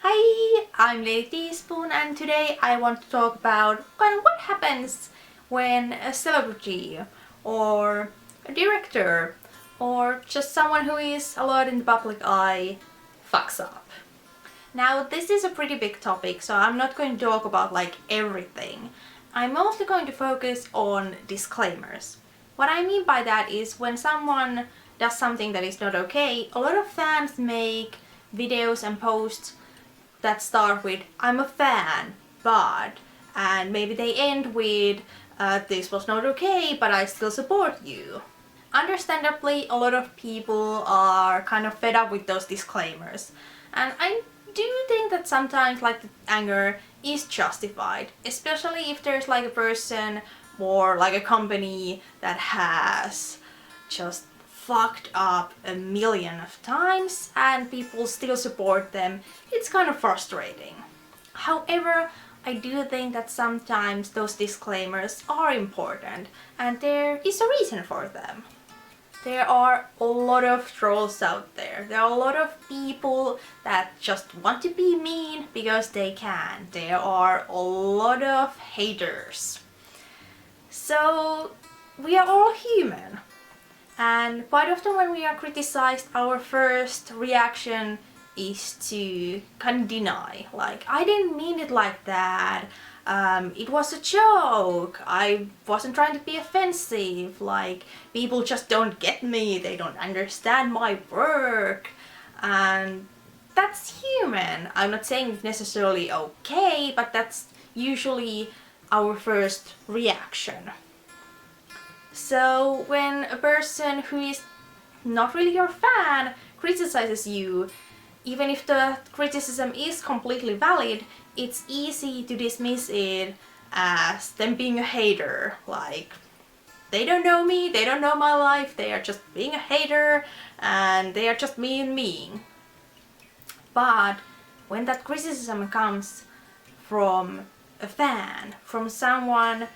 Hi, I'm Lady Teaspoon and today I want to talk about what happens when a celebrity or a director or just someone who is a lot in the public eye fucks up. Now this is a pretty big topic, so I'm not going to talk about everything. I'm mostly going to focus on disclaimers. What I mean by that is when someone does something that is not okay, a lot of fans make videos and posts that start with "I'm a fan, but," and maybe they end with "this was not okay, but I still support you." Understandably, a lot of people are kind of fed up with those disclaimers, and I do think that sometimes the anger is justified, especially if there's a person or a company that has just fucked up a million of times and people still support them. It's kind of frustrating. However, I do think that sometimes those disclaimers are important and there is a reason for them. There are a lot of trolls out there. There are a lot of people that just want to be mean because they can. There are a lot of haters. So we are all human. And quite often when we are criticized, our first reaction is to kind of deny. I didn't mean it like that. It was a joke. I wasn't trying to be offensive. People just don't get me. They don't understand my work. And that's human. I'm not saying it's necessarily okay, but that's usually our first reaction. So when a person who is not really your fan criticizes you, even if the criticism is completely valid, it's easy to dismiss it as them being a hater. They don't know me, they don't know my life, they are just being a hater and they are just mean. But when that criticism comes from a fan, from someone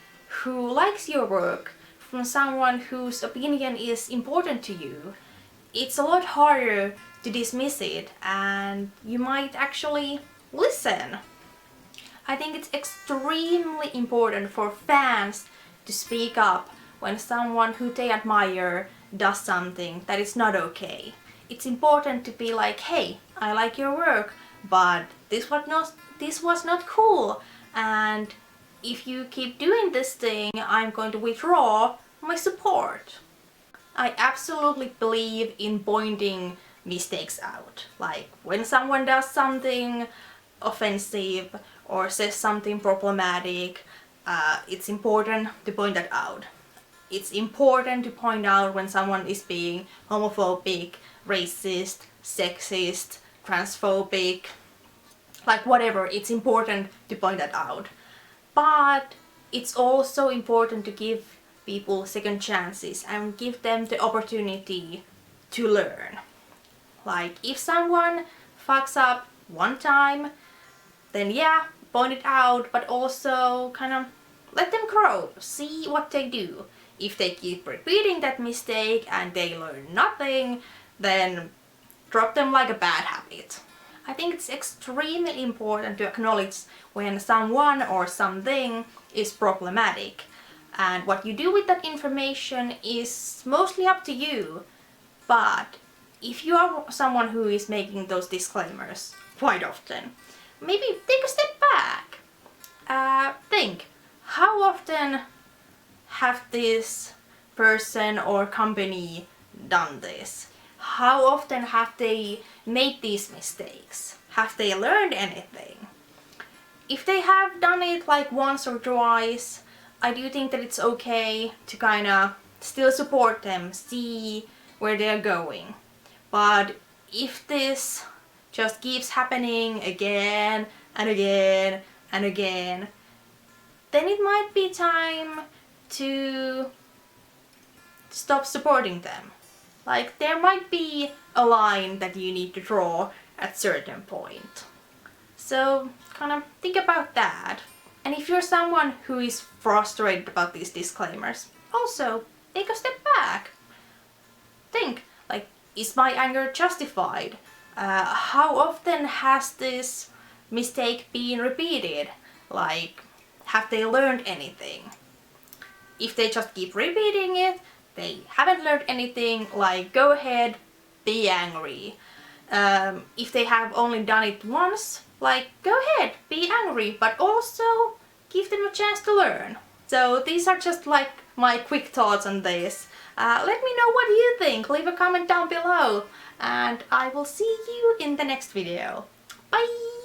who likes your work, from someone whose opinion is important to you, it's a lot harder to dismiss it and you might actually listen. I think it's extremely important for fans to speak up when someone who they admire does something that is not okay. It's important to be like, hey, I like your work, but this was not cool, and if you keep doing this thing, I'm going to withdraw my support. I absolutely believe in pointing mistakes out. When someone does something offensive or says something problematic, it's important to point that out. It's important to point out when someone is being homophobic, racist, sexist, transphobic, whatever. It's important to point that out. But it's also important to give people second chances and give them the opportunity to learn. If someone fucks up one time, then yeah, point it out, but also kind of let them grow, see what they do. If they keep repeating that mistake and they learn nothing, then drop them like a bad habit. I think it's extremely important to acknowledge when someone or something is problematic. And what you do with that information is mostly up to you. But if you are someone who is making those disclaimers quite often, maybe take a step back. Think, how often have this person or company done this? How often have they made these mistakes? Have they learned anything? If they have done it once or twice, I do think that it's okay to kind of still support them, see where they're going. But if this just keeps happening again and again and again, then it might be time to stop supporting them. There might be a line that you need to draw at a certain point. So kind of think about that. And if you're someone who is frustrated about these disclaimers, also take a step back. Think, is my anger justified? How often has this mistake being repeated? Like, have they learned anything? If they just keep repeating it, they haven't learned anything, like, go ahead, be angry. If they have only done it once, like, go ahead, be angry, but also give them a chance to learn. So these are just like my quick thoughts on this. Let me know what you think, leave a comment down below, and I will see you in the next video. Bye!